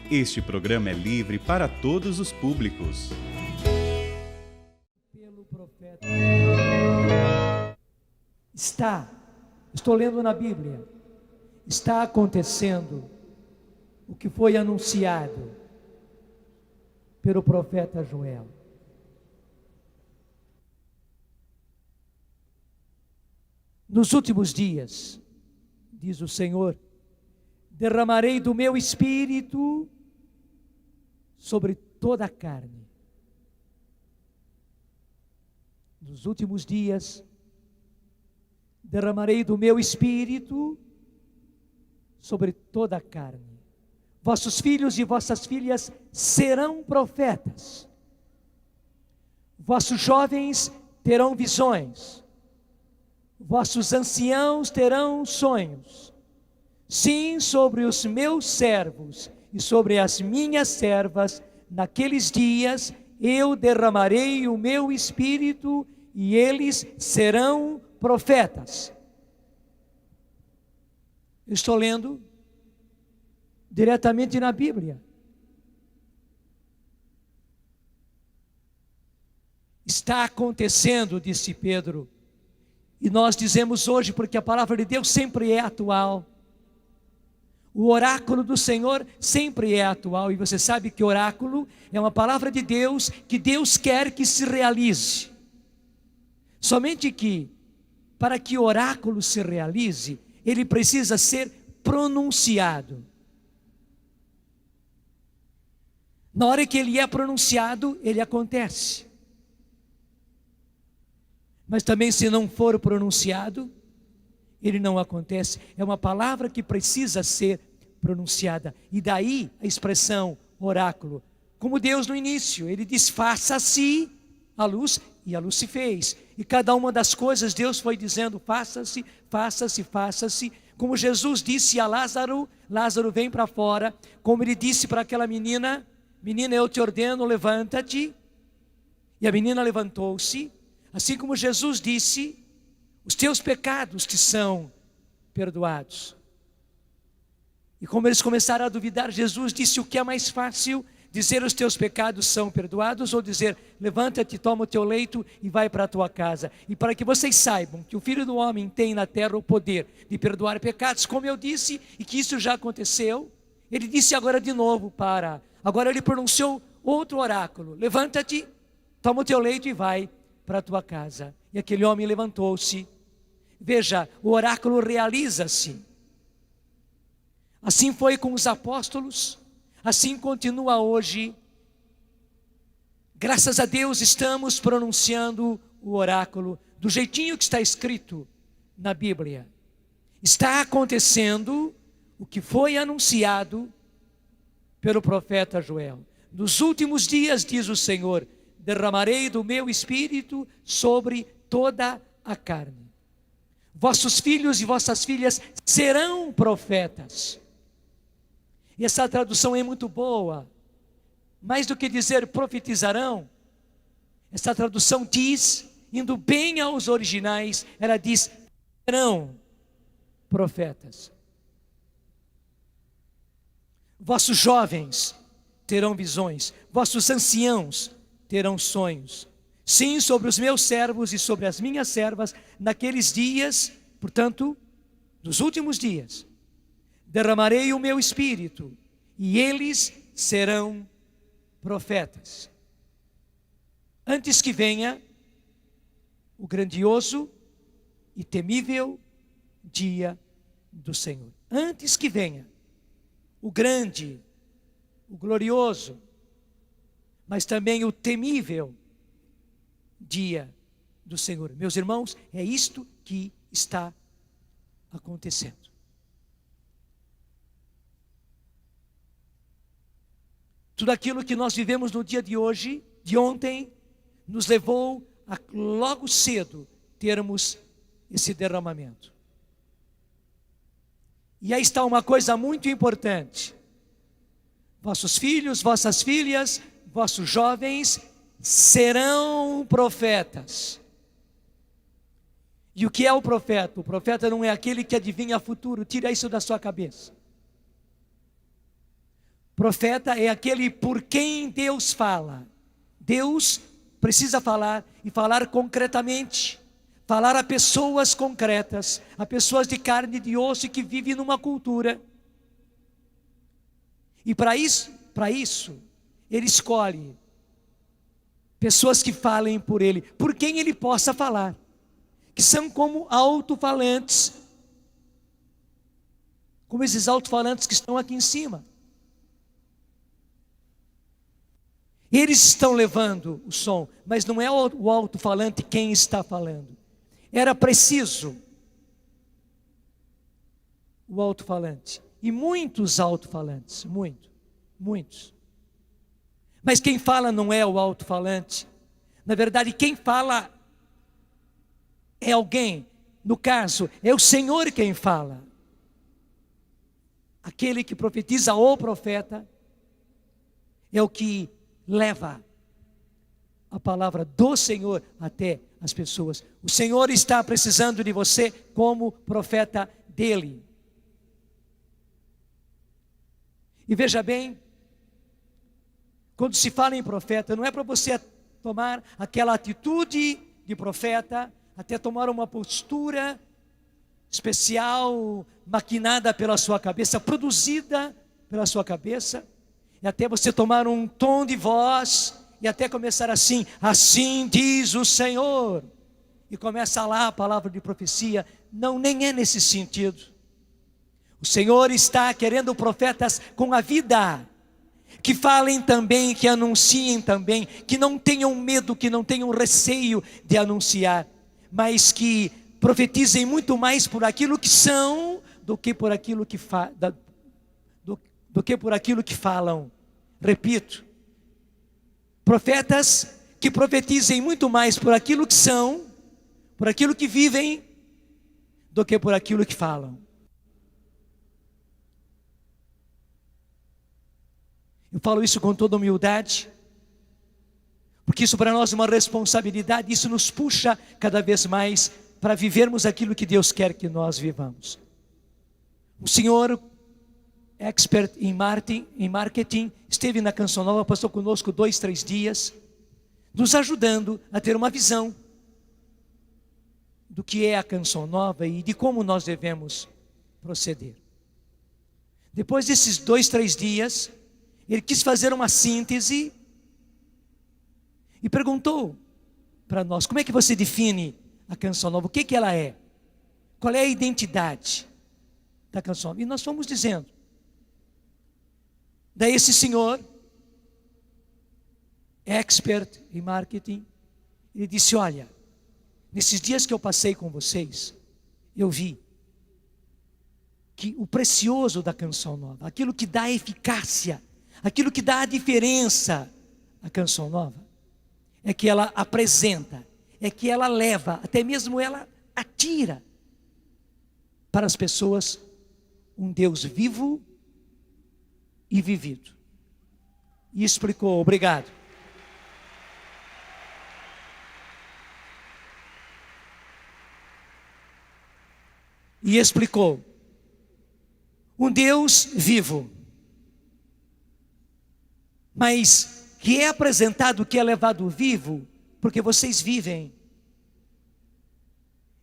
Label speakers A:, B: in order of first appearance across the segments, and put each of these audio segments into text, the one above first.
A: Este programa é livre para todos os públicos.
B: Pelo profeta. Estou lendo na Bíblia, está acontecendo o que foi anunciado pelo profeta Joel. Nos últimos dias, diz o Senhor, derramarei do meu espírito sobre toda a carne. Nos últimos dias, derramarei do meu espírito sobre toda a carne. Vossos filhos e vossas filhas serão profetas. Vossos jovens terão visões. Vossos anciãos terão sonhos. Sim, sobre os meus servos e sobre as minhas servas, naqueles dias eu derramarei o meu espírito e eles serão profetas. Eu estou lendo diretamente na Bíblia. Está acontecendo, disse Pedro. E nós dizemos hoje, porque a palavra de Deus sempre é atual. O oráculo do Senhor sempre é atual. E você sabe que oráculo é uma palavra de Deus que Deus quer que se realize. Somente que, para que o oráculo se realize, ele precisa ser pronunciado. Na hora que ele é pronunciado, ele acontece. Mas também se não for pronunciado, ele não acontece. É uma palavra que precisa ser pronunciada. E daí a expressão oráculo. Como Deus no início, ele diz, faça-se a luz, e a luz se fez. E cada uma das coisas Deus foi dizendo, faça-se, faça-se, faça-se. Como Jesus disse a Lázaro, Lázaro vem para fora. Como ele disse para aquela menina, menina, eu te ordeno, levanta-te. E a menina levantou-se. Assim como Jesus disse, os teus pecados te são perdoados. E como eles começaram a duvidar, Jesus disse, o que é mais fácil? Dizer os teus pecados são perdoados ou dizer, levanta-te, toma o teu leito e vai para a tua casa. E para que vocês saibam que o Filho do Homem tem na terra o poder de perdoar pecados, como eu disse, e que isso já aconteceu, ele disse agora de novo agora ele pronunciou outro oráculo, levanta-te, toma o teu leito e vai para a tua casa. E aquele homem levantou-se. Veja, o oráculo realiza-se. Assim foi com os apóstolos, assim continua hoje. Graças a Deus estamos pronunciando o oráculo do jeitinho que está escrito na Bíblia. Está acontecendo o que foi anunciado pelo profeta Joel. Nos últimos dias, diz o Senhor, derramarei do meu espírito sobre toda a carne. Vossos filhos e vossas filhas serão profetas. E essa tradução é muito boa. Mais do que dizer profetizarão, essa tradução diz, indo bem aos originais, ela diz, serão profetas. Vossos jovens terão visões, vossos anciãos terão sonhos. Sim, sobre os meus servos e sobre as minhas servas, naqueles dias, portanto, nos últimos dias, derramarei o meu espírito, e eles serão profetas. Antes que venha o grandioso e temível dia do Senhor. Antes que venha o grande, o glorioso, mas também o temível dia do Senhor. Meus irmãos, é isto que está acontecendo. Tudo aquilo que nós vivemos no dia de hoje, de ontem, nos levou a logo cedo termos esse derramamento. E aí está uma coisa muito importante. Vossos filhos, vossas filhas, vossos jovens serão profetas. E o que é o profeta? O profeta não é aquele que adivinha o futuro, tira isso da sua cabeça. Profeta é aquele por quem Deus fala. Deus precisa falar e falar concretamente. Falar a pessoas concretas, a pessoas de carne e de osso que vivem numa cultura. E para isso, Ele escolhe pessoas que falem por Ele, por quem Ele possa falar, que são como alto-falantes, como esses alto-falantes que estão aqui em cima. Eles estão levando o som, mas não é o alto-falante quem está falando. Era preciso o alto-falante. E muitos alto-falantes, muitos. Mas quem fala não é o alto-falante. Na verdade, quem fala é alguém. No caso, é o Senhor quem fala. Aquele que profetiza ou profeta é o que leva a palavra do Senhor até as pessoas. O Senhor está precisando de você como profeta dele. E veja bem, quando se fala em profeta, não é para você tomar aquela atitude de profeta, até tomar uma postura especial, maquinada pela sua cabeça, produzida pela sua cabeça, e até você tomar um tom de voz, e até começar assim: assim diz o Senhor, e começa lá a palavra de profecia. Não, nem é nesse sentido. O Senhor está querendo profetas com a vida, que falem também, que anunciem também, que não tenham medo, que não tenham receio de anunciar, mas que profetizem muito mais por aquilo que são, do que por aquilo que falam. Repito, profetas que profetizem muito mais por aquilo que são, por aquilo que vivem, do que por aquilo que falam. Eu falo isso com toda humildade, porque isso para nós é uma responsabilidade, isso nos puxa cada vez mais para vivermos aquilo que Deus quer que nós vivamos. O senhor, expert em marketing, esteve na Canção Nova, passou conosco 2-3 dias, nos ajudando a ter uma visão do que é a Canção Nova e de como nós devemos proceder. Depois desses 2-3 dias, ele quis fazer uma síntese e perguntou para nós: como é que você define a Canção Nova? O que ela é? Qual é a identidade da Canção Nova? E nós fomos dizendo. Daí esse senhor, expert em marketing, ele disse: olha, nesses dias que eu passei com vocês, eu vi que o precioso da Canção Nova, aquilo que dá eficácia, aquilo que dá a diferença à Canção Nova, é que ela apresenta, é que ela leva, até mesmo ela atira para as pessoas um Deus vivo e vivido. E explicou. Obrigado. E explicou: um Deus vivo, mas que é apresentado, que é levado vivo, porque vocês vivem.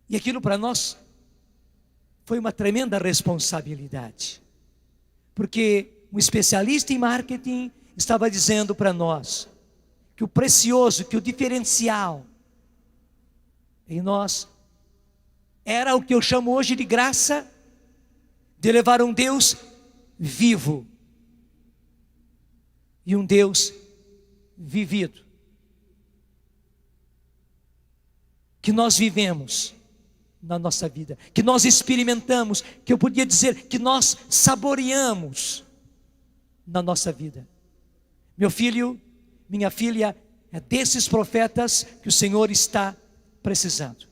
B: E aquilo para nós foi uma tremenda responsabilidade, porque um especialista em marketing estava dizendo para nós que o precioso, que o diferencial em nós era o que eu chamo hoje de graça, de levar um Deus vivo e um Deus vivido, que nós vivemos na nossa vida, que nós experimentamos, que eu podia dizer que nós saboreamos na nossa vida. Meu filho, minha filha, é desses profetas que o Senhor está precisando.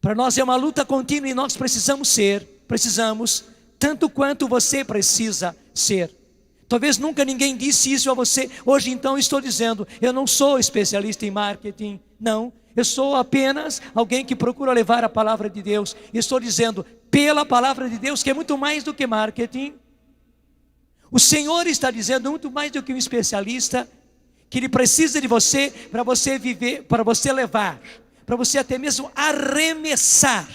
B: Para nós é uma luta contínua e nós precisamos, tanto quanto você precisa ser. Talvez nunca ninguém disse isso a você. Hoje então estou dizendo: eu não sou especialista em marketing, não. Eu sou apenas alguém que procura levar a palavra de Deus. Estou dizendo, pela palavra de Deus, que é muito mais do que marketing. O Senhor está dizendo, muito mais do que um especialista, que Ele precisa de você para você viver, para você levar, para você até mesmo arremessar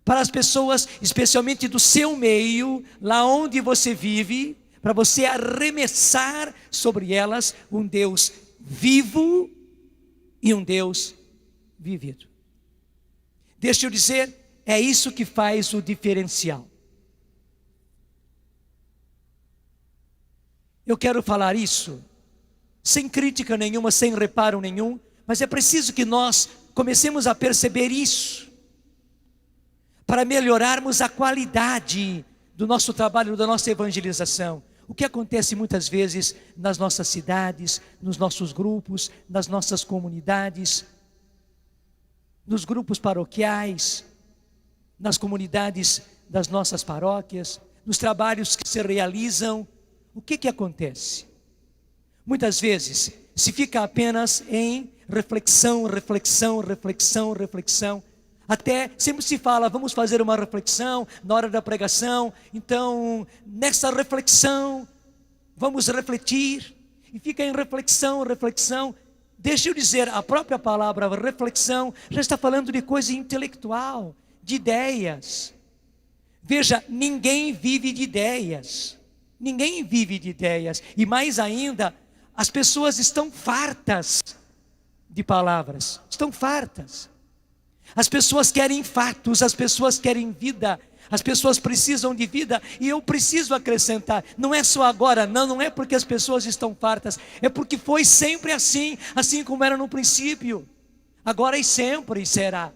B: para as pessoas, especialmente do seu meio, lá onde você vive, para você arremessar sobre elas um Deus vivo e um Deus vivido. Deixa eu dizer, é isso que faz o diferencial. Eu quero falar isso sem crítica nenhuma, sem reparo nenhum, mas é preciso que nós comecemos a perceber isso, para melhorarmos a qualidade do nosso trabalho, da nossa evangelização. O que acontece muitas vezes nas nossas cidades, nos nossos grupos, nas nossas comunidades, nos grupos paroquiais, nas comunidades das nossas paróquias, nos trabalhos que se realizam, o que acontece? Muitas vezes se fica apenas em reflexão, até sempre se fala, vamos fazer uma reflexão na hora da pregação, então nessa reflexão vamos refletir, e fica em reflexão. Deixa eu dizer, a própria palavra reflexão já está falando de coisa intelectual, de ideias. Veja, ninguém vive de ideias, e mais ainda, as pessoas estão fartas de palavras, estão fartas. As pessoas querem fatos, as pessoas querem vida, as pessoas precisam de vida, e eu preciso acrescentar, não é só agora, não é porque as pessoas estão fartas, é porque foi sempre assim, assim como era no princípio, agora e sempre será.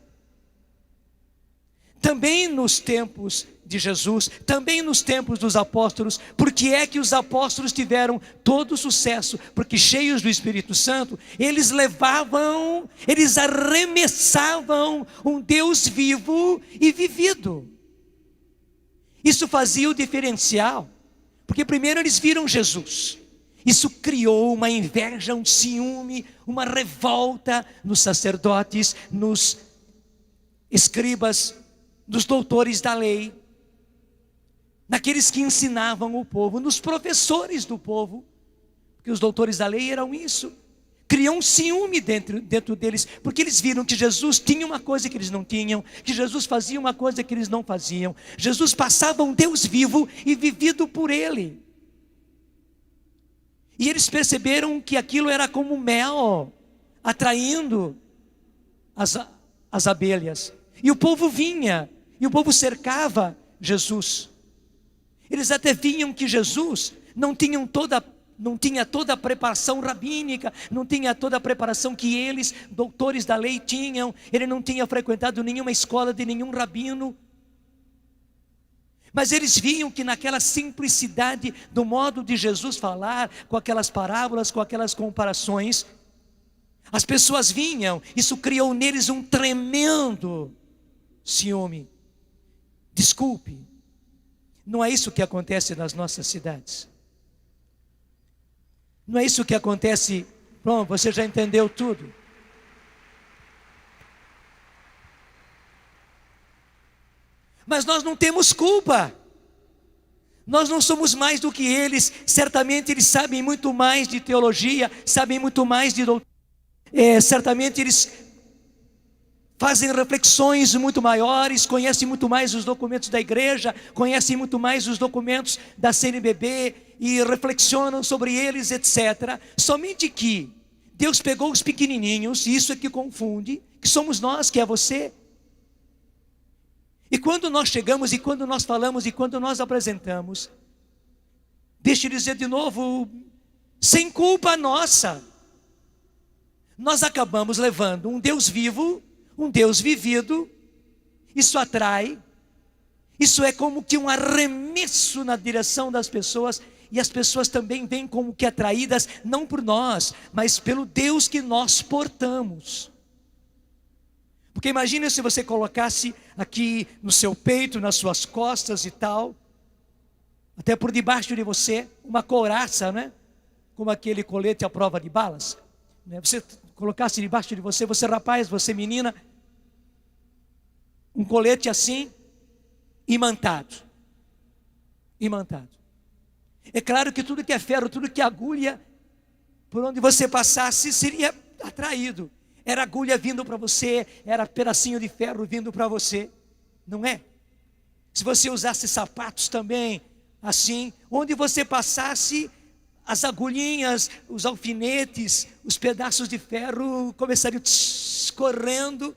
B: Também nos tempos de Jesus, também nos tempos dos apóstolos, porque é que os apóstolos tiveram todo o sucesso? Porque cheios do Espírito Santo, eles levavam, eles arremessavam um Deus vivo e vivido. Isso fazia o diferencial, porque primeiro eles viram Jesus. Isso criou uma inveja, um ciúme, uma revolta nos sacerdotes, nos escribas, nos doutores da lei, naqueles que ensinavam o povo, nos professores do povo, porque os doutores da lei eram isso. Criou um ciúme dentro deles, porque eles viram que Jesus tinha uma coisa que eles não tinham, que Jesus fazia uma coisa que eles não faziam. Jesus passava um Deus vivo e vivido por ele. E eles perceberam que aquilo era como mel, atraindo as abelhas. E o povo vinha, e o povo cercava Jesus. Eles até viam que Jesus não tinha toda a preparação rabínica, não tinha toda a preparação que eles, doutores da lei, tinham. Ele não tinha frequentado nenhuma escola de nenhum rabino. Mas eles viam que naquela simplicidade do modo de Jesus falar, com aquelas parábolas, com aquelas comparações, as pessoas vinham. Isso criou neles um tremendo ciúme. Desculpe, não é isso que acontece nas nossas cidades. Não é isso que acontece. Bom, você já entendeu tudo. Mas nós não temos culpa. Nós não somos mais do que eles. Certamente eles sabem muito mais de teologia, sabem muito mais de doutrina. Certamente eles fazem reflexões muito maiores, conhecem muito mais os documentos da igreja, conhecem muito mais os documentos da CNBB e reflexionam sobre eles, etc. Somente que Deus pegou os pequenininhos, e isso é que confunde, que somos nós, que é você. E quando nós chegamos, e quando nós falamos, e quando nós apresentamos, deixa eu dizer de novo, sem culpa nossa, nós acabamos levando um Deus vivo, um Deus vivido. Isso atrai, isso é como que um arremesso na direção das pessoas, e as pessoas também vêm como que atraídas, não por nós, mas pelo Deus que nós portamos. Porque imagine se você colocasse aqui no seu peito, nas suas costas e tal, até por debaixo de você, uma couraça, né? Como aquele colete à prova de balas, né? Você colocasse debaixo de você, você rapaz, você menina, um colete assim, imantado. É claro que tudo que é ferro, tudo que é agulha, por onde você passasse seria atraído. Era agulha vindo para você, era pedacinho de ferro vindo para você, não é? Se você usasse sapatos também, assim, onde você passasse, as agulhinhas, os alfinetes, os pedaços de ferro começariam correndo,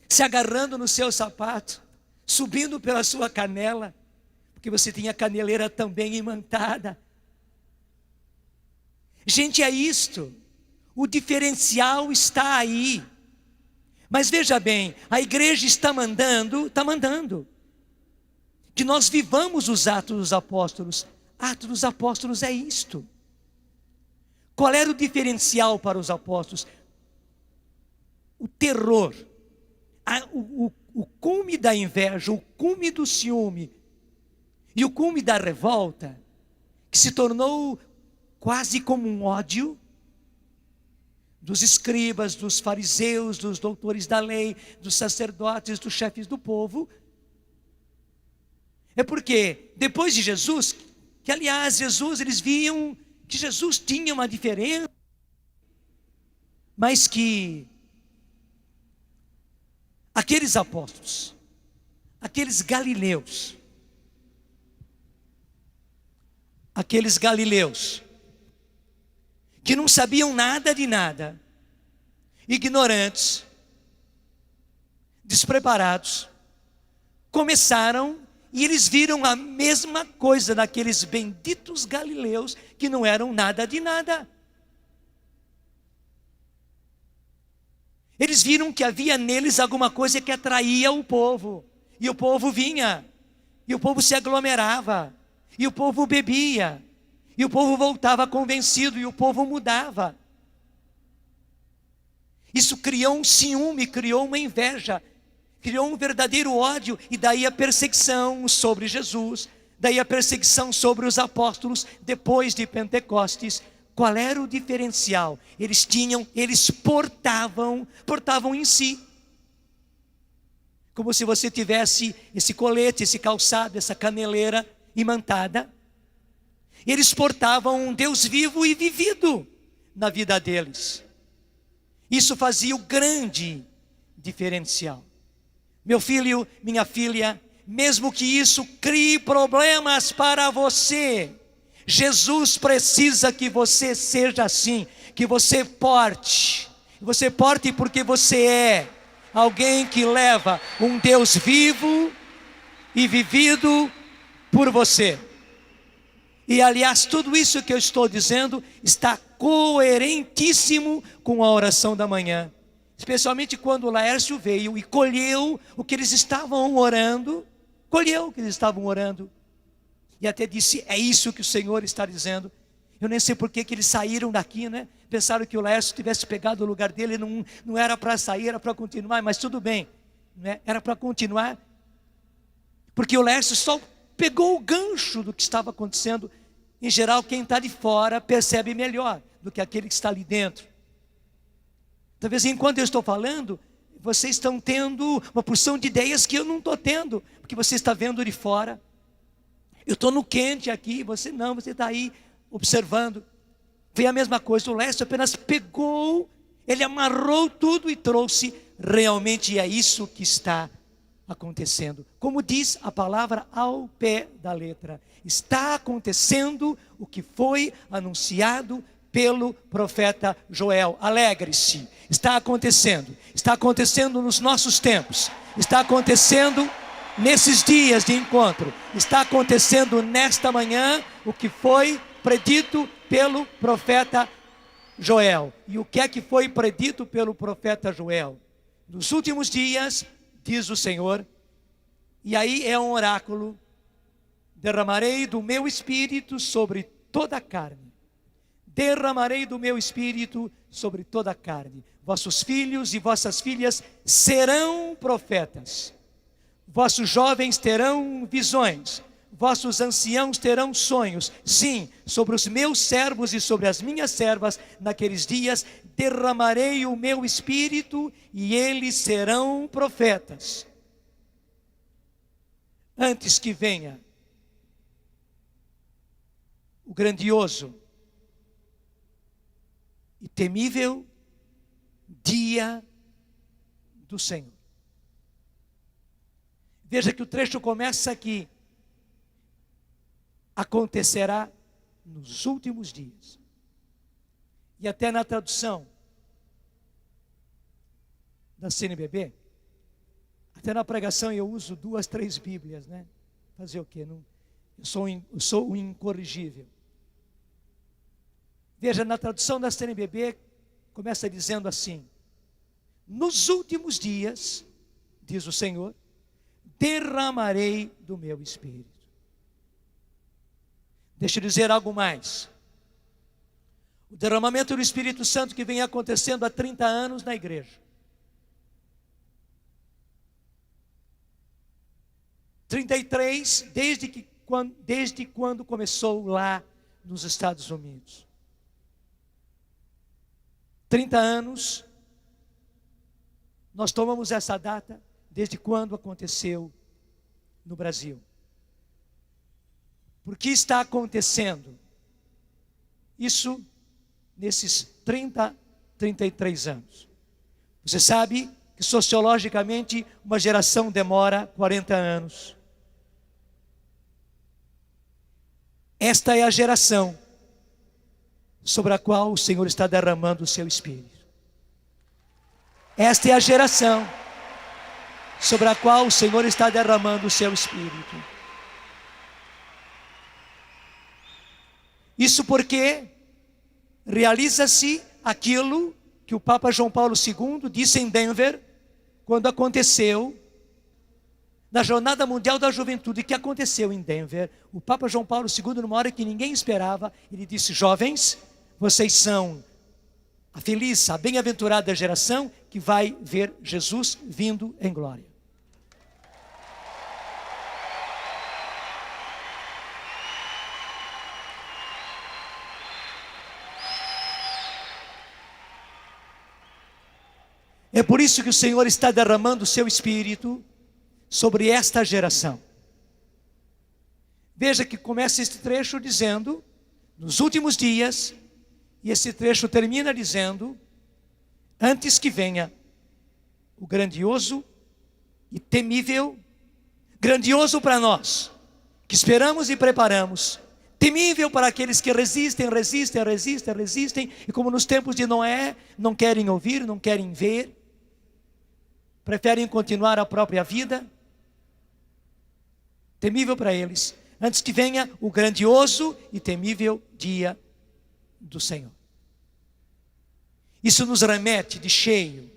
B: se agarrando no seu sapato, subindo pela sua canela, porque você tinha a caneleira também imantada. Gente, é isto. O diferencial está aí. Mas veja bem, a igreja está mandando que nós vivamos os Atos dos Apóstolos. Atos dos Apóstolos é isto. Qual era o diferencial para os apóstolos? O terror, o cume da inveja, o cume do ciúme e o cume da revolta, que se tornou quase como um ódio dos escribas, dos fariseus, dos doutores da lei, dos sacerdotes, dos chefes do povo. É porque depois de Jesus, que aliás Jesus, eles viam que Jesus tinha uma diferença, mas que aqueles apóstolos, aqueles galileus, que não sabiam nada de nada, ignorantes, despreparados, começaram e eles viram a mesma coisa daqueles benditos galileus que não eram nada de nada. Eles viram que havia neles alguma coisa que atraía o povo, e o povo vinha, e o povo se aglomerava, e o povo bebia, e o povo voltava convencido, e o povo mudava. Isso criou um ciúme, criou uma inveja, criou um verdadeiro ódio, e daí a perseguição sobre Jesus, daí a perseguição sobre os apóstolos depois de Pentecostes. Qual era o diferencial? Eles portavam em si, como se você tivesse esse colete, esse calçado, essa caneleira imantada. Eles portavam um Deus vivo e vivido na vida deles. Isso fazia o grande diferencial. Meu filho, minha filha, mesmo que isso crie problemas para você, Jesus precisa que você seja assim, que você porte porque você é alguém que leva um Deus vivo e vivido por você. E aliás, tudo isso que eu estou dizendo está coerentíssimo com a oração da manhã. Especialmente quando o Laércio veio e colheu o que eles estavam orando. E até disse, é isso que o Senhor está dizendo. Eu nem sei por que eles saíram daqui, né? Pensaram que o Laércio tivesse pegado o lugar dele, não era para sair, era para continuar, mas tudo bem, né? Era para continuar, porque o Laércio só pegou o gancho do que estava acontecendo. Em geral, quem está de fora percebe melhor do que aquele que está ali dentro. Talvez enquanto eu estou falando, vocês estão tendo uma porção de ideias que eu não estou tendo, porque você está vendo de fora. Eu estou no quente aqui, você não, você está aí observando. Foi a mesma coisa, o Lécio apenas pegou, ele amarrou tudo e trouxe. Realmente é isso que está acontecendo. Como diz a palavra ao pé da letra, está acontecendo o que foi anunciado pelo profeta Joel. Alegre-se, está acontecendo nos nossos tempos, está acontecendo nesses dias de encontro, está acontecendo nesta manhã o que foi predito pelo profeta Joel. E o que é que foi predito pelo profeta Joel? Nos últimos dias, diz o Senhor, e aí é um oráculo, derramarei do meu espírito sobre toda a carne. Derramarei do meu espírito sobre toda a carne. Vossos filhos e vossas filhas serão profetas. Vossos jovens terão visões. Vossos anciãos terão sonhos. Sim, sobre os meus servos e sobre as minhas servas, naqueles dias, derramarei o meu espírito e eles serão profetas. Antes que venha o grandioso e temível dia do Senhor. Veja que o trecho começa aqui. Acontecerá nos últimos dias. E até na tradução da CNBB, até na pregação eu uso 2, 3 Bíblias, né? Fazer o quê? Não, eu sou o incorrigível. Veja, na tradução da CNBB, começa dizendo assim: nos últimos dias, diz o Senhor, derramarei do meu Espírito. Deixa eu dizer algo mais. O derramamento do Espírito Santo que vem acontecendo há 30 anos na igreja. 33, desde quando começou lá nos Estados Unidos. 30 anos, nós tomamos essa data desde quando aconteceu no Brasil. Por que está acontecendo isso nesses 33 anos? Você sabe que sociologicamente uma geração demora 40 anos. Esta é a geração sobre a qual o Senhor está derramando o seu Espírito. Esta é a geração sobre a qual o Senhor está derramando o seu Espírito. Isso porque realiza-se aquilo que o Papa João Paulo II disse em Denver, quando aconteceu na Jornada Mundial da Juventude, que aconteceu em Denver. O Papa João Paulo II, numa hora que ninguém esperava, ele disse: jovens, vocês são a feliz, a bem-aventurada geração que vai ver Jesus vindo em glória. É por isso que o Senhor está derramando o seu Espírito sobre esta geração. Veja que começa este trecho dizendo, nos últimos dias, e esse trecho termina dizendo, antes que venha o grandioso e temível, grandioso para nós, que esperamos e preparamos, temível para aqueles que resistem, e como nos tempos de Noé, não querem ouvir, não querem ver, preferem continuar a própria vida. Temível para eles, antes que venha o grandioso e temível dia do Senhor. Isso nos remete de cheio,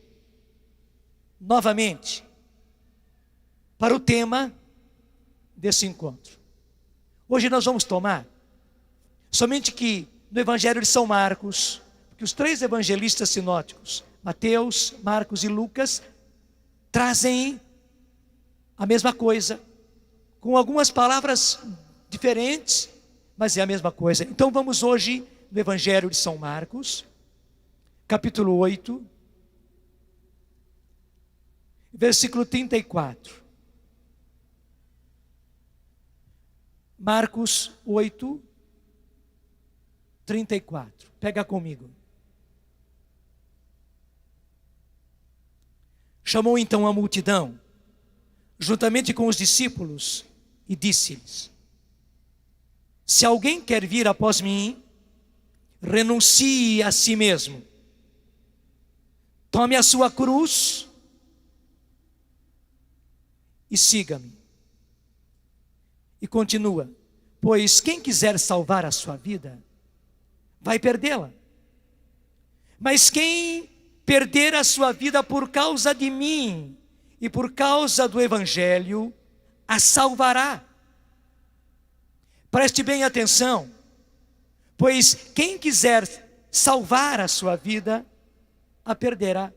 B: novamente, para o tema desse encontro. Hoje nós vamos tomar, somente que no Evangelho de São Marcos, que os 3 evangelistas sinóticos, Mateus, Marcos e Lucas, trazem a mesma coisa, com algumas palavras diferentes, mas é a mesma coisa. Então vamos hoje no Evangelho de São Marcos, capítulo 8, versículo 34. Marcos 8, 34. Pega comigo. Chamou então a multidão, juntamente com os discípulos, e disse-lhes: se alguém quer vir após mim, renuncie a si mesmo, tome a sua cruz e siga-me. E continua: pois quem quiser salvar a sua vida, vai perdê-la. Mas quem perder a sua vida por causa de mim e por causa do Evangelho, a salvará. Preste bem atenção, pois quem quiser salvar a sua vida, a perderá.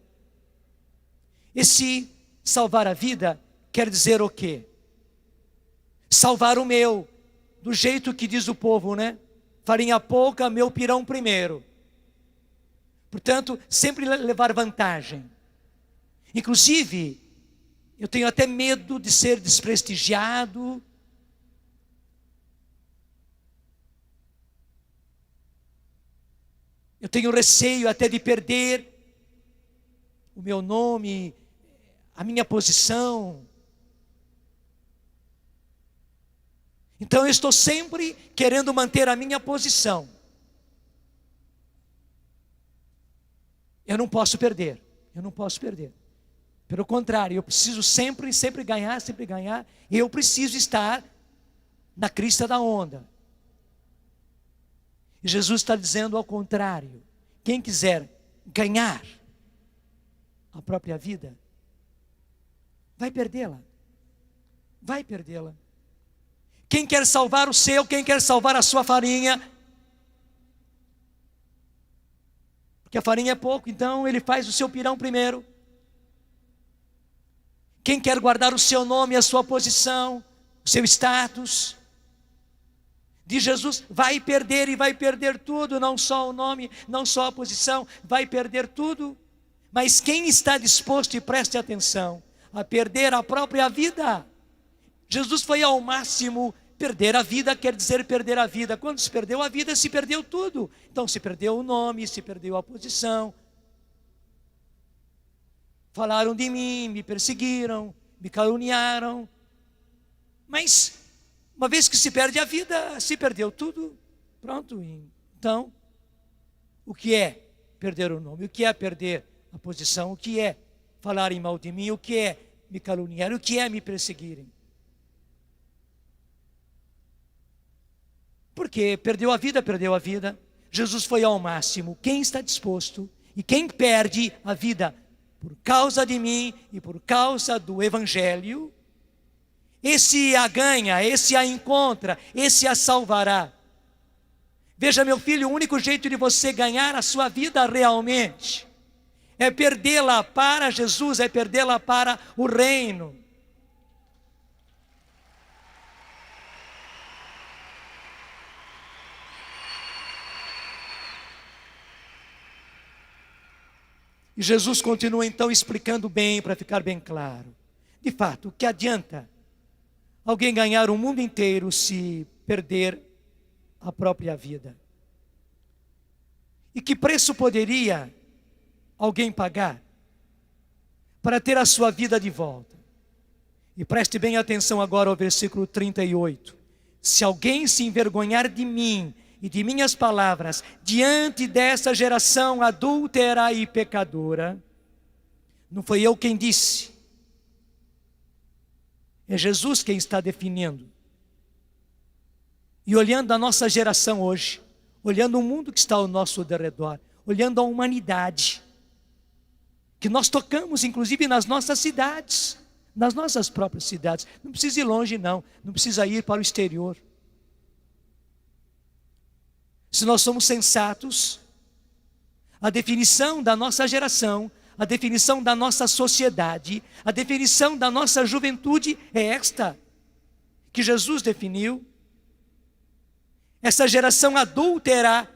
B: Esse salvar a vida quer dizer o quê? Salvar o meu, do jeito que diz o povo, né? Farinha pouca, meu pirão primeiro. Portanto, sempre levar vantagem. Inclusive, eu tenho até medo de ser desprestigiado. Eu tenho receio até de perder o meu nome, a minha posição. Então eu estou sempre querendo manter a minha posição. Eu não posso perder. Pelo contrário, eu preciso sempre ganhar. Eu preciso estar na crista da onda. E Jesus está dizendo ao contrário. Quem quiser ganhar a própria vida, vai perdê-la. Quem quer salvar o seu, quem quer salvar a sua farinha, porque a farinha é pouco, então ele faz o seu pirão primeiro. Quem quer guardar o seu nome, a sua posição, o seu status, de Jesus, vai perder e vai perder tudo, não só o nome, não só a posição, vai perder tudo. Mas quem está disposto, e preste atenção, a perder a própria vida? Jesus foi ao máximo. Perder a vida quer dizer perder a vida. Quando se perdeu a vida, se perdeu tudo. Então se perdeu o nome, se perdeu a posição. Falaram de mim, me perseguiram, me caluniaram. Mas uma vez que se perde a vida, se perdeu tudo. Pronto. Então, o que é perder o nome? O que é perder a posição? O que é falarem mal de mim? O que é me caluniar? O que é me perseguirem? Porque perdeu a vida. Jesus foi ao máximo. Quem está disposto e quem perde a vida por causa de mim e por causa do Evangelho, esse a ganha, esse a encontra, esse a salvará. Veja, meu filho, o único jeito de você ganhar a sua vida realmente é perdê-la para Jesus, é perdê-la para o reino. E Jesus continua então explicando bem, para ficar bem claro. De fato, o que adianta alguém ganhar o mundo inteiro se perder a própria vida? E que preço poderia alguém pagar para ter a sua vida de volta? E preste bem atenção agora ao versículo 38. Se alguém se envergonhar de mim e de minhas palavras, diante dessa geração adúltera e pecadora, não foi eu quem disse, é Jesus quem está definindo. E olhando a nossa geração hoje, olhando o mundo que está ao nosso derredor, olhando a humanidade, que nós tocamos inclusive nas nossas cidades, nas nossas próprias cidades, não precisa ir longe não precisa ir para o exterior. Se nós somos sensatos, a definição da nossa geração, a definição da nossa sociedade, a definição da nossa juventude é esta, que Jesus definiu. Essa geração adúltera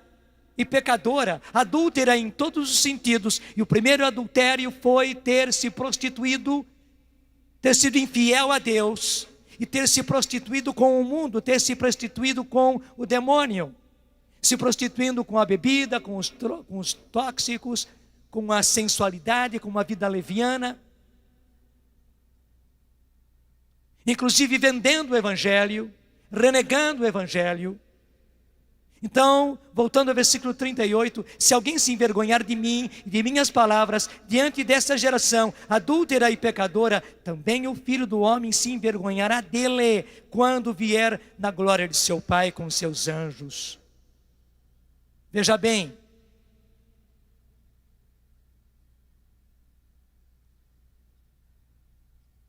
B: e pecadora, adúltera em todos os sentidos. E o primeiro adultério foi ter se prostituído, ter sido infiel a Deus, e ter se prostituído com o mundo, ter se prostituído com o demônio. Se prostituindo com a bebida, com os tóxicos, com a sensualidade, com uma vida leviana. Inclusive vendendo o Evangelho, renegando o Evangelho. Então, voltando ao versículo 38, se alguém se envergonhar de mim e de minhas palavras, diante dessa geração adúltera e pecadora, também o Filho do Homem se envergonhará dele, quando vier na glória de seu Pai com seus anjos. Veja bem,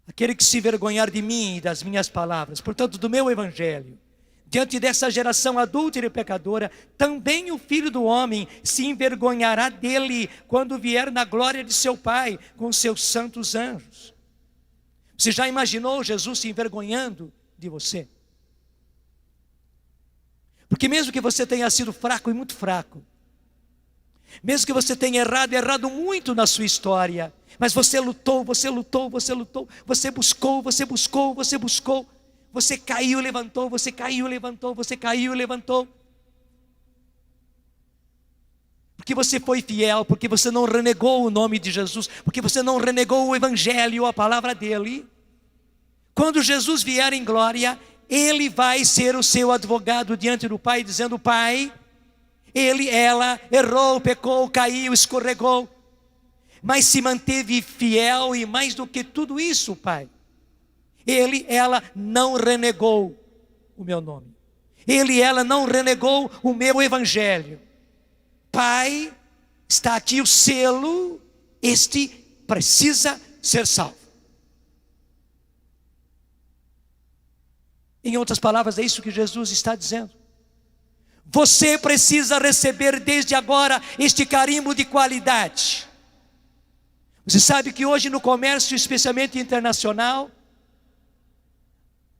B: aquele que se envergonhar de mim e das minhas palavras, portanto do meu Evangelho, diante dessa geração adúltera e pecadora, também o Filho do Homem se envergonhará dele, quando vier na glória de seu Pai com seus santos anjos. Você já imaginou Jesus se envergonhando de você? Porque mesmo que você tenha sido fraco e muito fraco, mesmo que você tenha errado muito na sua história, mas você lutou, você buscou, você caiu, levantou, porque você foi fiel, porque você não renegou o nome de Jesus, porque você não renegou o Evangelho, a palavra dele. Quando Jesus vier em glória, Ele vai ser o seu advogado diante do Pai, dizendo: Pai, ela errou, pecou, caiu, escorregou, mas se manteve fiel, e mais do que tudo isso, Pai, ela não renegou o meu nome. Ela não renegou o meu Evangelho. Pai, está aqui o selo, este precisa ser salvo. Em outras palavras, é isso que Jesus está dizendo. Você precisa receber desde agora este carimbo de qualidade. Você sabe que hoje no comércio, especialmente internacional,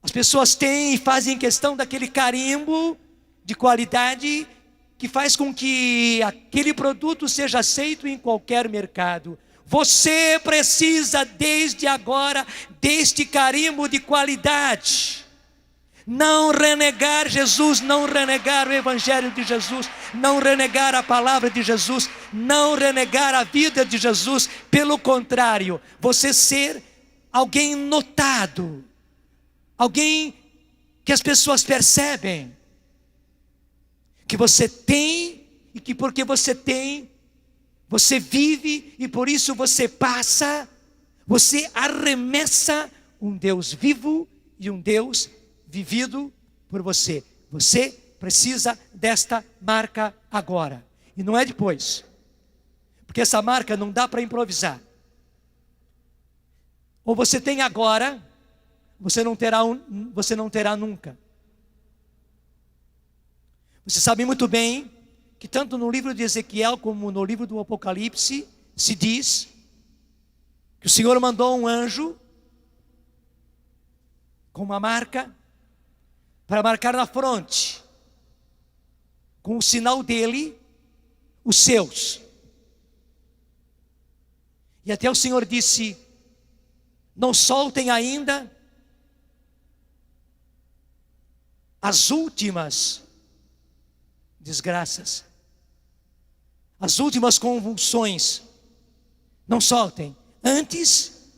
B: as pessoas têm e fazem questão daquele carimbo de qualidade que faz com que aquele produto seja aceito em qualquer mercado. Você precisa desde agora deste carimbo de qualidade. Não renegar Jesus, não renegar o Evangelho de Jesus, não renegar a palavra de Jesus, não renegar a vida de Jesus. Pelo contrário, você ser alguém notado, alguém que as pessoas percebem que você tem, e que porque você tem, você vive, e por isso você passa, você arremessa um Deus vivo e um Deus vivido por você. Você precisa desta marca agora, e não é depois, porque essa marca não dá para improvisar. Ou você tem agora, você não terá nunca. Você sabe muito bem que tanto no livro de Ezequiel como no livro do Apocalipse se diz que o Senhor mandou um anjo com uma marca para marcar na fronte, com o sinal dele, os seus. E até o Senhor disse: não soltem ainda as últimas desgraças, as últimas convulsões, não soltem, antes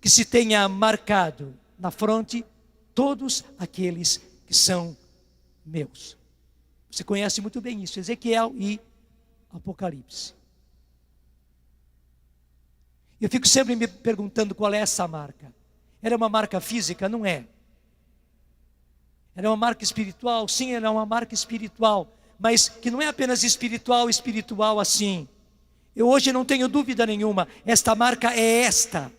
B: que se tenha marcado na fronte todos aqueles que são meus. Você conhece muito bem isso, Ezequiel e Apocalipse. Eu fico sempre me perguntando qual é essa marca. Ela é uma marca física? Não é. Ela é uma marca espiritual? Sim, ela é uma marca espiritual, mas que não é apenas espiritual assim. Eu hoje não tenho dúvida nenhuma, esta marca é esta.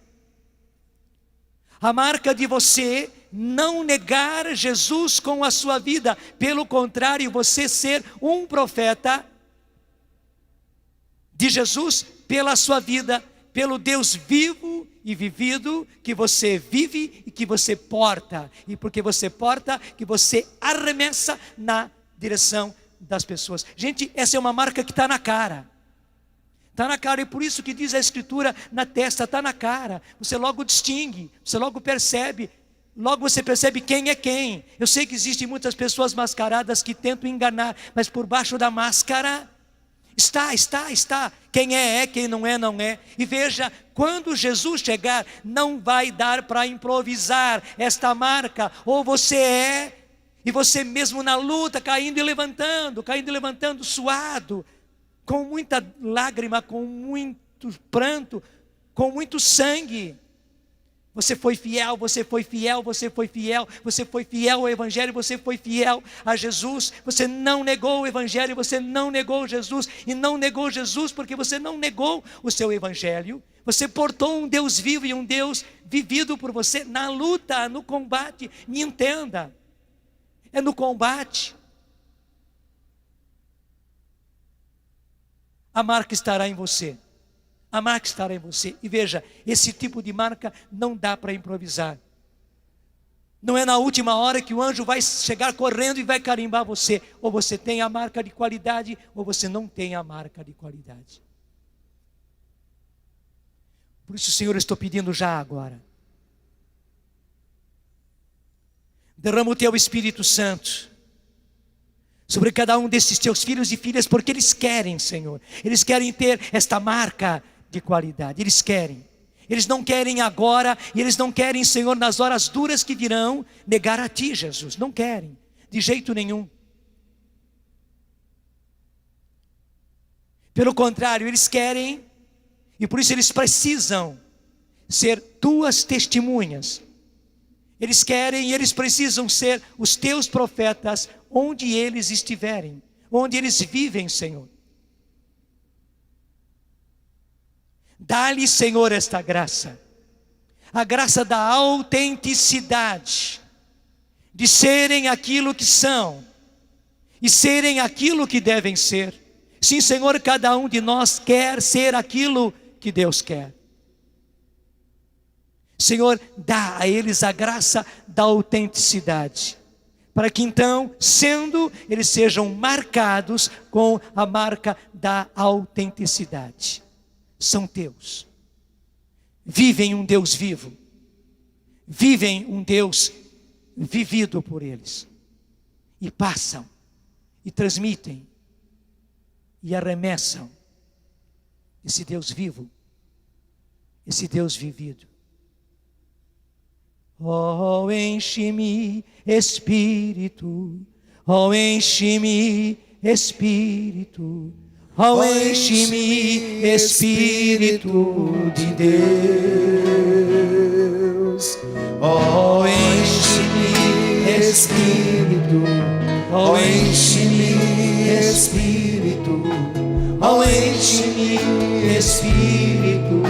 B: A marca de você não negar Jesus com a sua vida, pelo contrário, você ser um profeta de Jesus pela sua vida, pelo Deus vivo e vivido que você vive e que você porta, e porque você porta, que você arremessa na direção das pessoas. Gente, essa é uma marca que está na cara. Está na cara, e por isso que diz a Escritura, na testa, está na cara. Você logo distingue, você logo percebe, logo você percebe quem é quem. Eu sei que existem muitas pessoas mascaradas que tentam enganar, mas por baixo da máscara está. Quem é, quem não é, não é. E veja, quando Jesus chegar, não vai dar para improvisar esta marca. Ou você é, e você mesmo na luta, caindo e levantando, suado, com muita lágrima, com muito pranto, com muito sangue. Você foi fiel ao Evangelho, você foi fiel a Jesus. Você não negou o Evangelho, você não negou Jesus. E não negou Jesus porque você não negou o seu Evangelho. Você portou um Deus vivo e um Deus vivido por você na luta, no combate. Me entenda, é no combate. A marca estará em você. A marca estará em você. E veja, esse tipo de marca não dá para improvisar. Não é na última hora que o anjo vai chegar correndo e vai carimbar você. Ou você tem a marca de qualidade, ou você não tem a marca de qualidade. Por isso, Senhor, eu estou pedindo já agora. Derrama o Teu Espírito Santo sobre cada um desses teus filhos e filhas, porque eles querem, Senhor. Eles querem ter esta marca de qualidade. Eles querem. Eles não querem agora, e eles não querem, Senhor, nas horas duras que virão, negar a Ti, Jesus. Não querem, de jeito nenhum. Pelo contrário, eles querem, e por isso eles precisam ser Tuas testemunhas. Eles querem e eles precisam ser os Teus profetas onde eles estiverem, onde eles vivem, Senhor. Dá-lhe, Senhor, esta graça, a graça da autenticidade, de serem aquilo que são, e serem aquilo que devem ser. Sim, Senhor, cada um de nós quer ser aquilo que Deus quer. Senhor, dá a eles a graça da autenticidade, para que então, sendo, eles sejam marcados com a marca da autenticidade. São Teus, vivem um Deus vivo, vivem um Deus vivido por eles, e passam, e transmitem, e arremessam esse Deus vivo, esse Deus vivido. Oh, enche-me, Espírito, oh, enche-me, Espírito, oh, enche-me, Espírito de Deus. Oh, enche-me, Espírito, oh, enche-me, Espírito, oh, enche-me, Espírito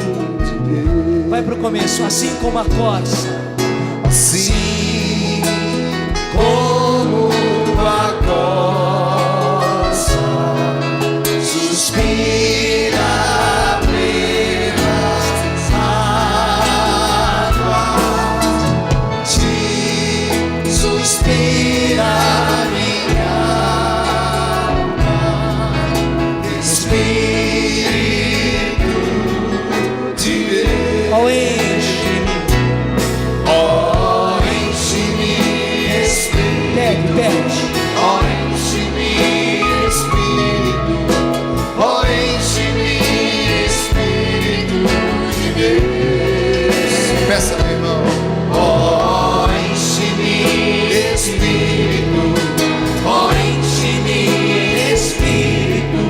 B: de Deus. Vai para o começo, assim como a corça. Assim como a corça suspira pelas águas, te suspira minha alma, Espírito de Deus. Oh, enche-me, oh, enche-me, Espírito. Pede. Oh, enche-me, Espírito. Oh, enche-me, Espírito de Deus. Peça, meu irmão. Oh, enche-me, Espírito. Oh, enche-me, Espírito.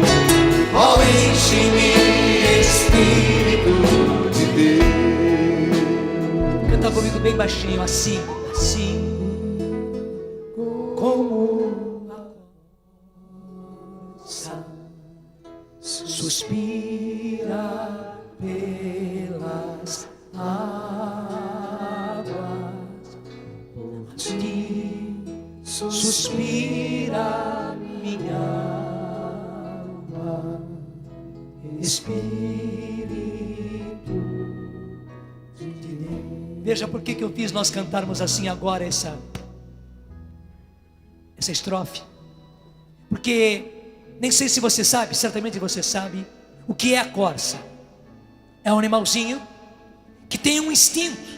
B: Oh, enche-me, Espírito de Deus. Canta comigo bem baixinho, assim, assim como a corça suspira pelas águas, por ti suspira minha alma, Espírito de Deus. Veja por que eu fiz nós cantarmos assim agora essa estrofe. Porque nem sei se você sabe, certamente você sabe, o que é a corça. É um animalzinho que tem um instinto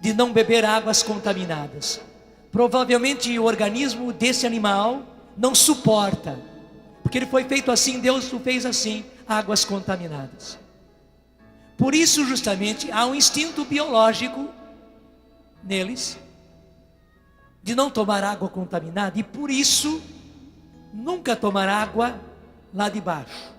B: de não beber águas contaminadas. Provavelmente o organismo desse animal não suporta, porque ele foi feito assim, Deus o fez assim, águas contaminadas. Por isso justamente há um instinto biológico neles de não tomar água contaminada, e por isso nunca tomar água lá de baixo,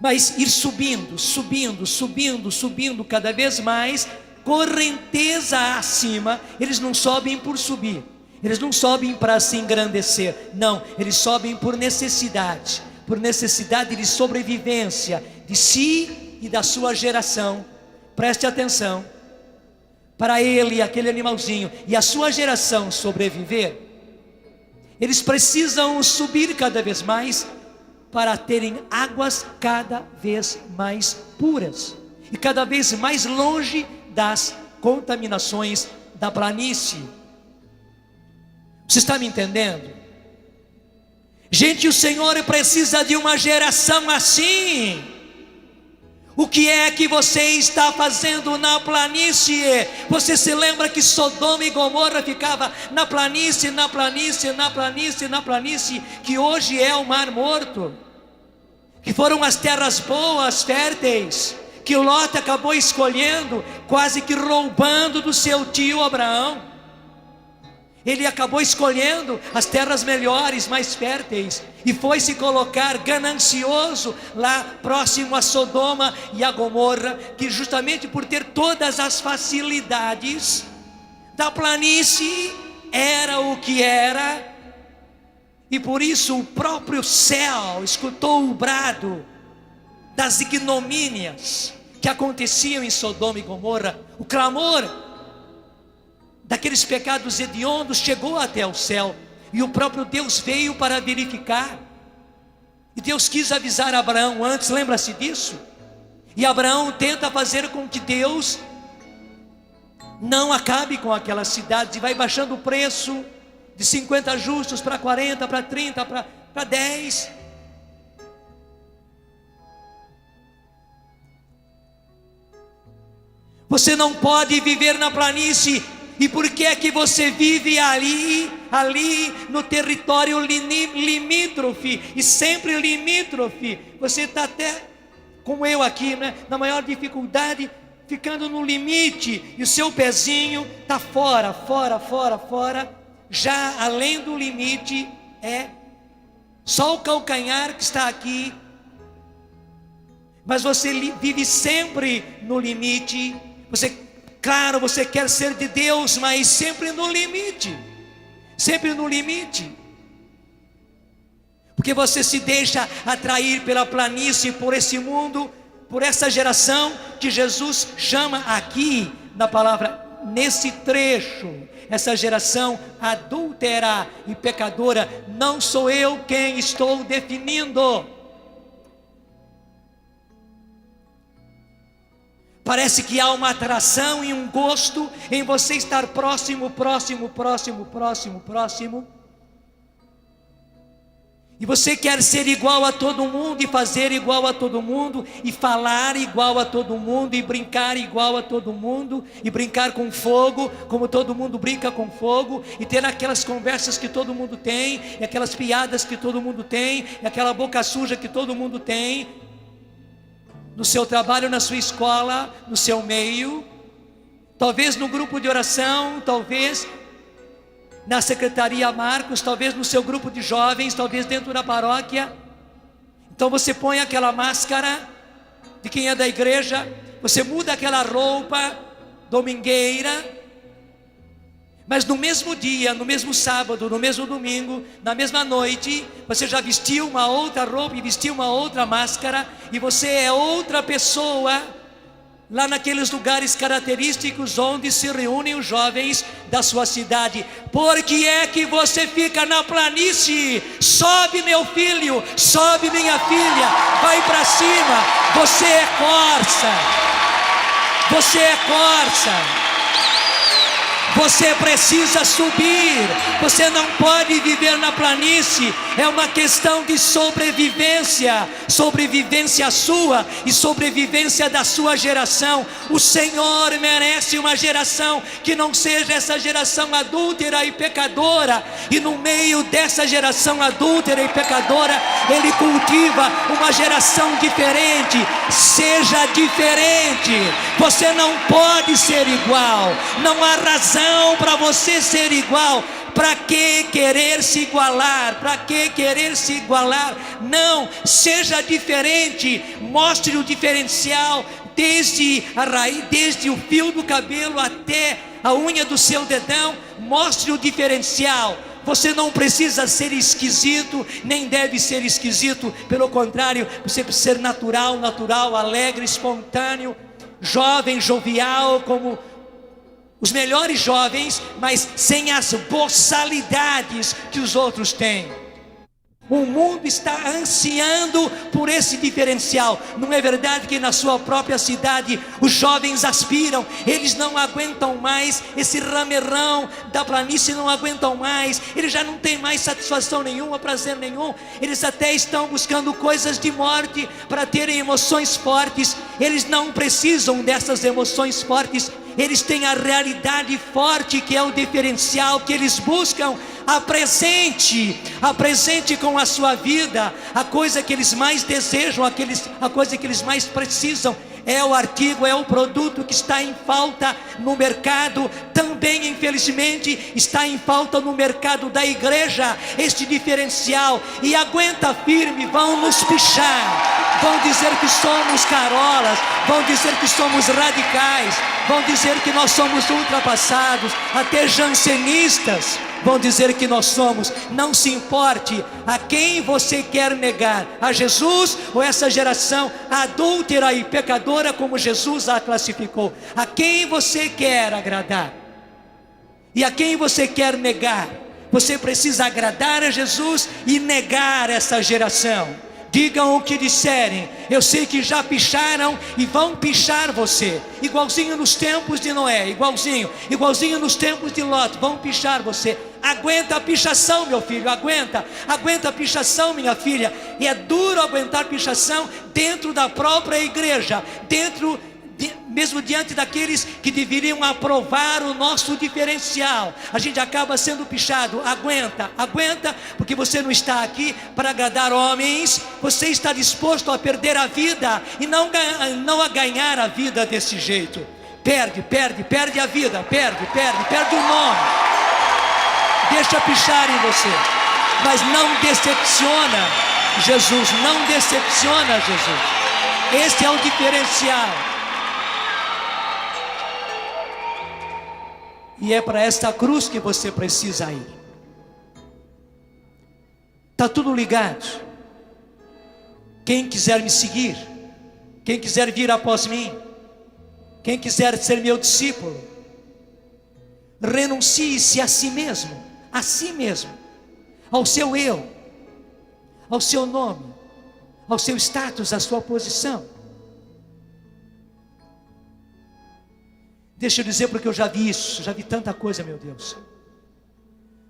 B: mas ir subindo, subindo, subindo, subindo cada vez mais, correnteza acima. Eles não sobem por subir, eles não sobem para se engrandecer, não, eles sobem por necessidade de sobrevivência de si e da sua geração. Preste atenção. Para ele, aquele animalzinho, e a sua geração sobreviver, eles precisam subir cada vez mais para terem águas cada vez mais puras e cada vez mais longe das contaminações da planície. Você está me entendendo? Gente, o Senhor precisa de uma geração assim, O que é que você está fazendo na planície? Você se lembra que Sodoma e Gomorra ficava na planície, na planície, na planície, na planície, que hoje é o Mar Morto, que foram as terras boas, férteis, que Ló acabou escolhendo, quase que roubando do seu tio Abraão. Ele acabou escolhendo as terras melhores, mais férteis, e foi se colocar ganancioso lá próximo a Sodoma e a Gomorra, que justamente por ter todas as facilidades da planície, era o que era, e por isso o próprio céu escutou o brado das ignomínias que aconteciam em Sodoma e Gomorra. O clamor daqueles pecados hediondos chegou até o céu, e o próprio Deus veio para verificar. E Deus quis avisar Abraão antes, lembra-se disso? E Abraão tenta fazer com que Deus não acabe com aquela cidade, e vai baixando o preço de 50 justos para 40, para 30, para 10. Você não pode viver na planície. E por que é que você vive ali no território limítrofe, e sempre limítrofe? Você está até, como eu aqui, né, na maior dificuldade, ficando no limite, e o seu pezinho está fora, já além do limite, é só o calcanhar que está aqui, mas você vive sempre no limite. Claro, você quer ser de Deus, mas sempre no limite, porque você se deixa atrair pela planície, por esse mundo, por essa geração que Jesus chama aqui na palavra, nesse trecho, essa geração adúltera e pecadora. Não sou eu quem estou definindo. Parece que há uma atração e um gosto em você estar próximo. E você quer ser igual a todo mundo, e fazer igual a todo mundo, e falar igual a todo mundo, e brincar igual a todo mundo, e brincar com fogo, como todo mundo brinca com fogo, e ter aquelas conversas que todo mundo tem, e aquelas piadas que todo mundo tem, e aquela boca suja que todo mundo tem, no seu trabalho, na sua escola, no seu meio, talvez no grupo de oração, talvez na secretaria Marcos, talvez no seu grupo de jovens, talvez dentro da paróquia. Então você põe aquela máscara de quem é da igreja, você muda aquela roupa domingueira, mas no mesmo dia, no mesmo sábado, no mesmo domingo, na mesma noite, você já vestiu uma outra roupa e vestiu uma outra máscara, e você é outra pessoa lá naqueles lugares característicos onde se reúnem os jovens da sua cidade. Por que é que você fica na planície? Sobe, meu filho, sobe, minha filha, vai para cima. Você é corça, você precisa subir. Você não pode viver na planície. É uma questão de sobrevivência sua e sobrevivência da sua geração. O Senhor merece uma geração que não seja essa geração adúltera e pecadora, e no meio dessa geração adúltera e pecadora, Ele cultiva uma geração diferente. Seja diferente. Você não pode ser igual. Não há razão para você ser igual. Para que querer se igualar? Não, seja diferente. Mostre o diferencial, desde a raiz, desde o fio do cabelo até a unha do seu dedão. Mostre o diferencial. Você não precisa ser esquisito, nem deve ser esquisito. Pelo contrário, você precisa ser natural, alegre, espontâneo, jovem, jovial, como os melhores jovens, mas sem as boçalidades que os outros têm. O mundo está ansiando por esse diferencial. Não é verdade que na sua própria cidade os jovens aspiram? Eles não aguentam mais esse ramerrão da planície, não aguentam mais. Eles já não têm mais satisfação nenhuma, prazer nenhum. Eles até estão buscando coisas de morte para terem emoções fortes. Eles não precisam dessas emoções fortes. Eles têm a realidade forte, que é o diferencial que eles buscam. Apresente com a sua vida a coisa que eles mais desejam, a coisa que eles mais precisam. É o artigo, é o produto que está em falta no mercado. Também, infelizmente, está em falta no mercado da igreja, este diferencial. E aguenta firme, vão nos pichar, vão dizer que somos carolas, vão dizer que somos radicais, vão dizer que nós somos ultrapassados, até jansenistas vão dizer que nós somos. Não se importe a quem você quer negar, a Jesus ou essa geração adúltera e pecadora, como Jesus a classificou. A quem você quer agradar e a quem você quer negar? Você precisa agradar a Jesus e negar essa geração. Digam o que disserem, eu sei que já picharam e vão pichar você, igualzinho nos tempos de Noé, igualzinho nos tempos de Lot, vão pichar você. Aguenta a pichação, meu filho, aguenta a pichação, minha filha. E é duro aguentar pichação dentro da própria igreja, mesmo diante daqueles que deveriam aprovar o nosso diferencial. A gente acaba sendo pichado. Aguenta, porque você não está aqui para agradar homens. Você está disposto a perder a vida e não a ganhar a vida desse jeito. Perde a vida, perde o nome. Deixa pichar em você, mas não decepciona Jesus, não decepciona Jesus. Este é o diferencial. E é para esta cruz que você precisa ir. Está tudo ligado. Quem quiser me seguir, quem quiser vir após mim, quem quiser ser meu discípulo, renuncie-se a si mesmo, ao seu eu, ao seu nome, ao seu status, à sua posição. Deixa eu dizer, porque eu já vi isso, já vi tanta coisa, meu Deus.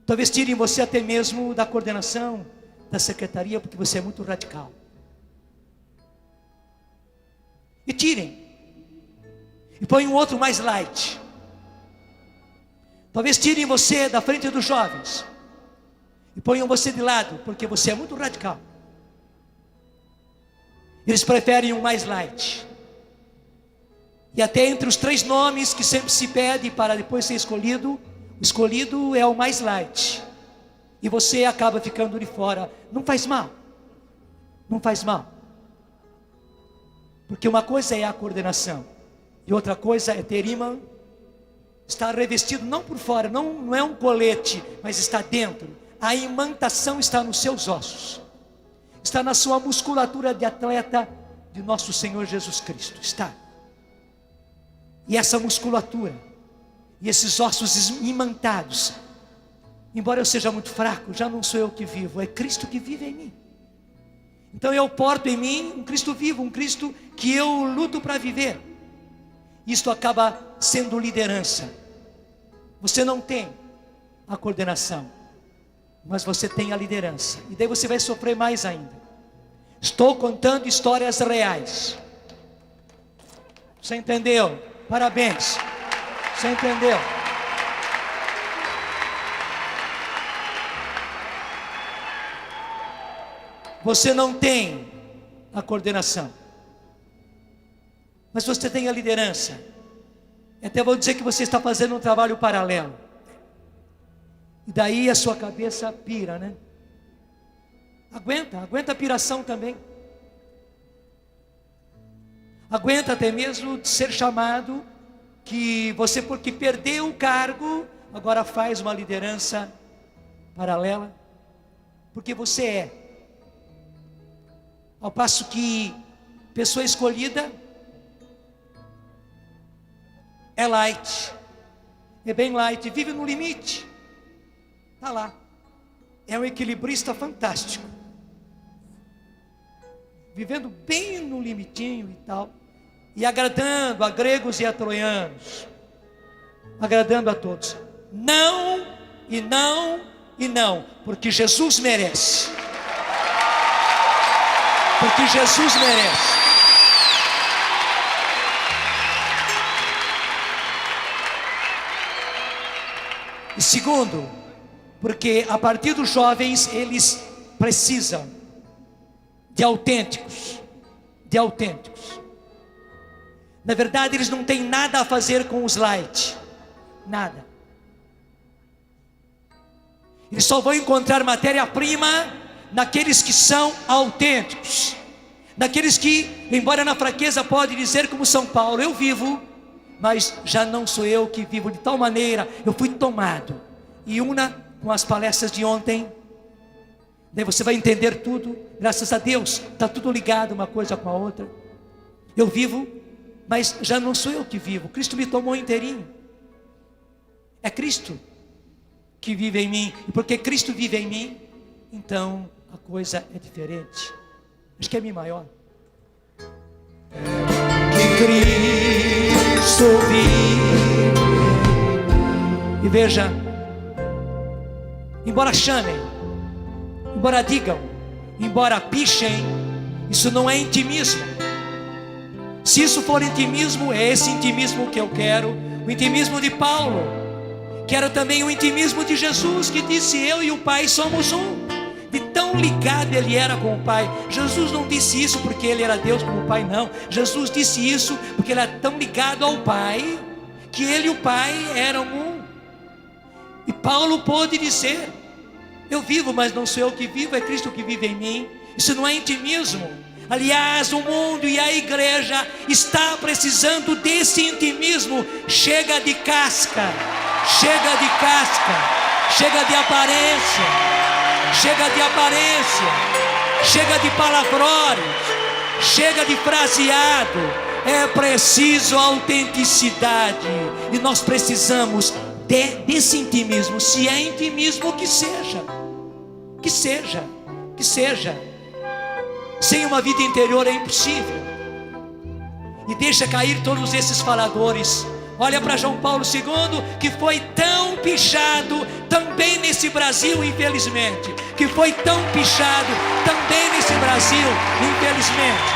B: Talvez tirem você até mesmo da coordenação, da secretaria, porque você é muito radical. E tirem, e põem um outro mais light. Talvez tirem você da frente dos jovens, e ponham você de lado, porque você é muito radical. Eles preferem um mais light. E até entre os 3 nomes que sempre se pede para depois ser escolhido, o escolhido é o mais light. E você acaba ficando de fora. Não faz mal. Porque uma coisa é a coordenação, e outra coisa é ter imã. Está revestido não por fora, não é um colete, mas está dentro. A imantação está nos seus ossos, está na sua musculatura de atleta de nosso Senhor Jesus Cristo. Está. E essa musculatura, e esses ossos imantados, embora eu seja muito fraco, já não sou eu que vivo, é Cristo que vive em mim. Então eu porto em mim um Cristo vivo, um Cristo que eu luto para viver. Isto acaba sendo liderança. Você não tem a coordenação, mas você tem a liderança. E daí você vai sofrer mais ainda. Estou contando histórias reais. Você entendeu? Parabéns. Você entendeu? Você não tem a coordenação, mas você tem a liderança. Até vou dizer que você está fazendo um trabalho paralelo. E daí a sua cabeça pira, né? Aguenta a piração também. Aguenta até mesmo ser chamado, que você, porque perdeu o cargo, agora faz uma liderança paralela, porque você é. Ao passo que pessoa escolhida é light, é bem light, vive no limite, está lá, é um equilibrista fantástico. vivendo bem no limitinho e tal, e agradando a gregos e a troianos, agradando a todos. Não, e não, e não, porque Jesus merece. Porque Jesus merece. E segundo, porque a partir dos jovens eles precisam de autênticos, de autênticos. Na verdade eles não têm nada a fazer com os light, nada. Eles só vão encontrar matéria-prima naqueles que são autênticos, naqueles que, embora na fraqueza, pode dizer como São Paulo: eu vivo, mas já não sou eu que vivo, de tal maneira eu fui tomado. E una com as palestras de ontem, daí você vai entender tudo. Graças a Deus, está tudo ligado uma coisa com a outra. Eu vivo, mas já não sou eu que vivo, Cristo me tomou inteirinho. É Cristo que vive em mim, e porque Cristo vive em mim, então a coisa é diferente. Acho que é mim maior. Que Cristo vive. E veja, embora chamem, embora digam, embora pichem, isso não é intimismo. Se isso for intimismo, é esse intimismo que eu quero, o intimismo de Paulo. Quero também o intimismo de Jesus, que disse: eu e o Pai somos um. De tão ligado ele era com o Pai. Jesus não disse isso porque ele era Deus como o Pai, não. Jesus disse isso porque ele era tão ligado ao Pai, que ele e o Pai eram um. E Paulo pôde dizer: eu vivo, mas não sou eu que vivo, é Cristo que vive em mim. Isso não é intimismo. Aliás, o mundo e a igreja está precisando desse intimismo. Chega de casca, chega de casca, chega de aparência, chega de aparência, chega de palavrões, chega de fraseado. É preciso autenticidade, e nós precisamos desse intimismo. Se é intimismo, que seja, que seja, que seja. Sem uma vida interior é impossível. E deixa cair todos esses faladores. Olha para João Paulo II, que foi tão pichado também nesse Brasil, infelizmente. Que foi tão pichado também nesse Brasil, infelizmente.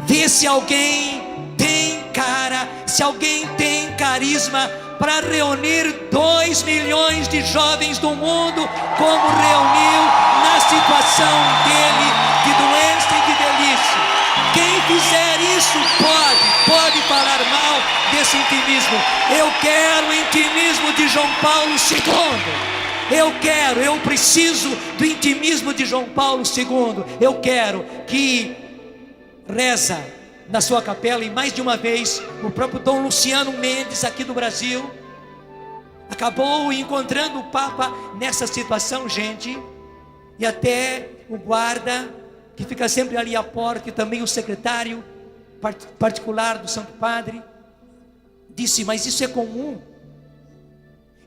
B: Vê se alguém tem cara, se alguém tem carisma para reunir 2 milhões de jovens do mundo, como reuniu na situação dele, de doença e de velhice. Quem fizer isso pode falar mal desse intimismo. Eu quero o intimismo de João Paulo II. Eu preciso do intimismo de João Paulo II. Eu quero que reza na sua capela, e mais de uma vez o próprio Dom Luciano Mendes aqui do Brasil acabou encontrando o Papa nessa situação, gente. E até o guarda que fica sempre ali à porta, e também o secretário particular do Santo Padre disse: mas isso é comum,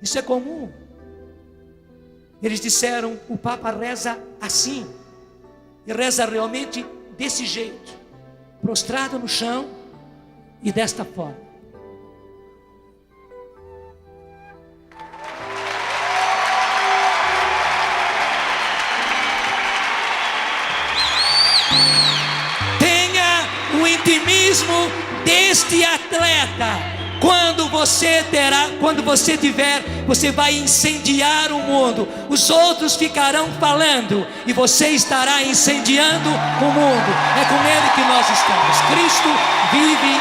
B: isso é comum. Eles disseram: o Papa reza assim, e reza realmente desse jeito, prostrado no chão e desta forma. Tenha o intimismo deste atleta. Quando você tiver, você vai incendiar o mundo. Os outros ficarão falando e você estará incendiando o mundo. É com ele que nós estamos. Cristo vive